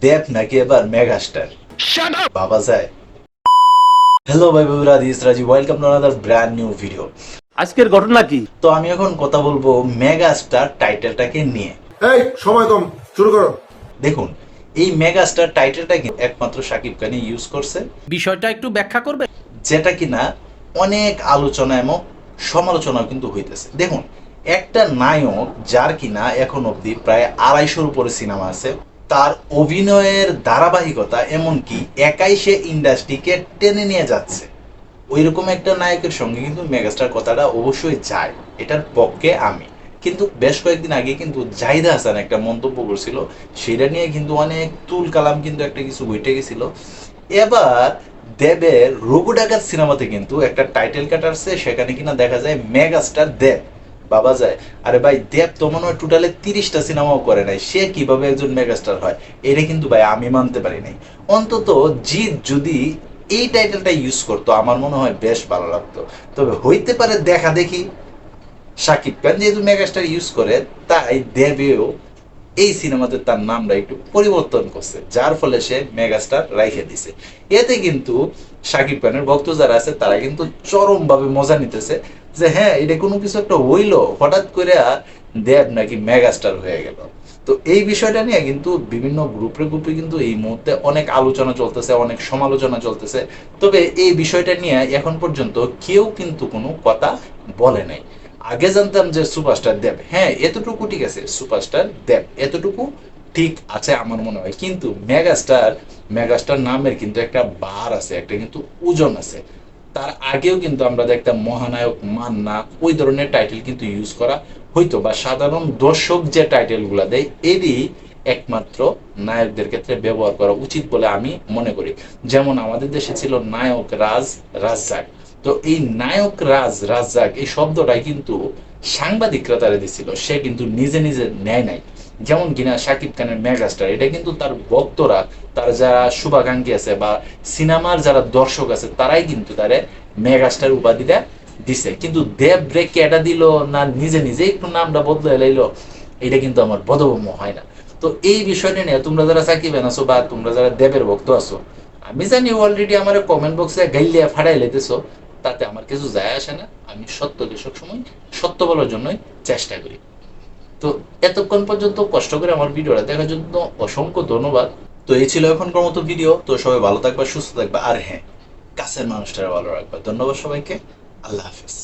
দেব নাকি এবার মেগাস্টার বাবা যায়। হ্যালো ভাই বন্ধুরা, দিস রাজি, welcome to another brand new video. আজকের ঘটনা কি? তো আমি এখন কথা বলবো মেগাস্টার টাইটেলটাকে নিয়ে। এই সময় কম, শুরু করো। দেখুন, এই মেগাস্টার টাইটেলটাকে একমাত্র শাকিব খানই ইউজ করছে, বিষয়টা একটু ব্যাখ্যা করবে? যেটা কিনা অনেক আলোচনা এবং সমালোচনা কিন্তু হইতেছে। দেখুন, একটা নায়ক যার কিনা এখন অবধি প্রায় 250-র উপরে সিনেমা আছে, তার অভিনয়ের ধারাবাহিকতা এমনকি একাই সে ইন্ডাস্ট্রিকে টেনে নিয়ে যাচ্ছে, ওইরকম একটা নায়কের সঙ্গে কিন্তু মেগাস্টার কথাটা অবশ্যই যায়, এটার পক্ষে আমি। কিন্তু বেশ কয়েকদিন আগে কিন্তু জাহিদা হাসান একটা মন্তব্য করছিল, সেটা নিয়ে কিন্তু অনেক তুল কালাম কিন্তু একটা কিছু বইটে গেছিল। এবার দেবের রঘু ডাকাত সিনেমাতে কিন্তু একটা টাইটেল কাটারছে, সেখানে কিনা দেখা যায় মেগাস্টার দেব বাবা যায়। আরে ভাই, দেব তো মনে হয় টোটালে 30টা সিনেমাও করে নাই, সে কিভাবে একজন মেগাস্টার হয় এটা কিন্তু ভাই আমি মানতে পারি নাই। অন্তত জিৎ যদি এই টাইটেলটা ইউজ করতো আমার মনে হয় বেশ ভালো লাগতো। তবে হইতে পারে দেখা দেখি শাকিব খান যেহেতু মেগাস্টার ইউজ করে, তাই দেবেও এই সিনেমাতে তার নামটা একটু পরিবর্তন করছে, যার ফলে সে মেগাস্টার রাইখে দিছে। এতে কিন্তু শাকিব খানের ভক্ত যারা আছে তারা কিন্তু চরম ভাবে মজা নিতেছে যে হ্যাঁ, এটা কোনো কিছু একটা হইলো, হঠাৎ করে দেব নাকি মেগাস্টার হয়ে গেল। তো এই বিষয়টা নিয়ে কিন্তু বিভিন্ন গ্রুপে কিন্তু এই মুহূর্তে অনেক আলোচনা চলতেছে, অনেক সমালোচনা চলতেছে। তবে এই বিষয়টা নিয়ে এখন পর্যন্ত কেউ কিন্তু কোনো কথা বলে নাই। আগে জানতাম যে সুপারস্টার দেব, হ্যাঁ এতটুকু ঠিক আছে, সুপারস্টার দেব এতটুকু ঠিক আছে আমার মনে হয়। কিন্তু মেগাস্টার, মেগাস্টার নামের কিন্তু একটা বার আছে, একটা কিন্তু ওজন আছে। তার আগেও কিন্তু আমরা দেখতাম মহানায়ক, মান্না, ওই ধরনের টাইটেল কিন্তু ইউজ করা হইতো, বা সাধারণ দর্শক যে টাইটেল গুলা দেয় এরই একমাত্র নায়কদের ক্ষেত্রে ব্যবহার করা উচিত বলে আমি মনে করি। যেমন আমাদের দেশে ছিল নায়ক রাজ, রাজ্জাক। তো এই নায়ক রাজ, রাজ্জাক এই শব্দটাই কিন্তু সাংবাদিকরা তারা দিছিল, সে কিন্তু নিজে নিজে নেয় নাই। যেমন কিনা শাকিব খানের মেগাস্টার, এটা কিন্তু তার ভক্তরা, তার যারা শুভাকাঙ্ক্ষী আছে বা সিনেমার যারা দর্শক আছে তারাই কিন্তু তারে মেগাস্টার উপাধিটা দিছে। কিন্তু দেব রে কেটা দিল না নিজে নিজে একটু নামটা বদলে লাইলো, এটা কিন্তু আমার বোধগম্য হয় না। তো এই বিষয়টা নিয়ে তোমরা যারা সাকিবেন আছো বা তোমরা যারা দেবের ভক্ত আছো, আমি জানি অলরেডি আমার কমেন্ট বক্সে গাইলিয়া ফাড়াই লেতেছো, তাতে আমার কিছু যায় আসে না। আমি সত্যকে সবসময় সত্য বলার জন্যই চেষ্টা করি। তো এতক্ষণ পর্যন্ত কষ্ট করে আমার ভিডিওটা দেখার জন্য অসংখ্য ধন্যবাদ। তো এই ছিল এখনকার মতো ভিডিও। তো সবাই ভালো থাকবা, সুস্থ থাকবা, আর হ্যাঁ, কাছের মানুষটারা ভালো রাখবা। ধন্যবাদ সবাইকে, আল্লাহ হাফেজ।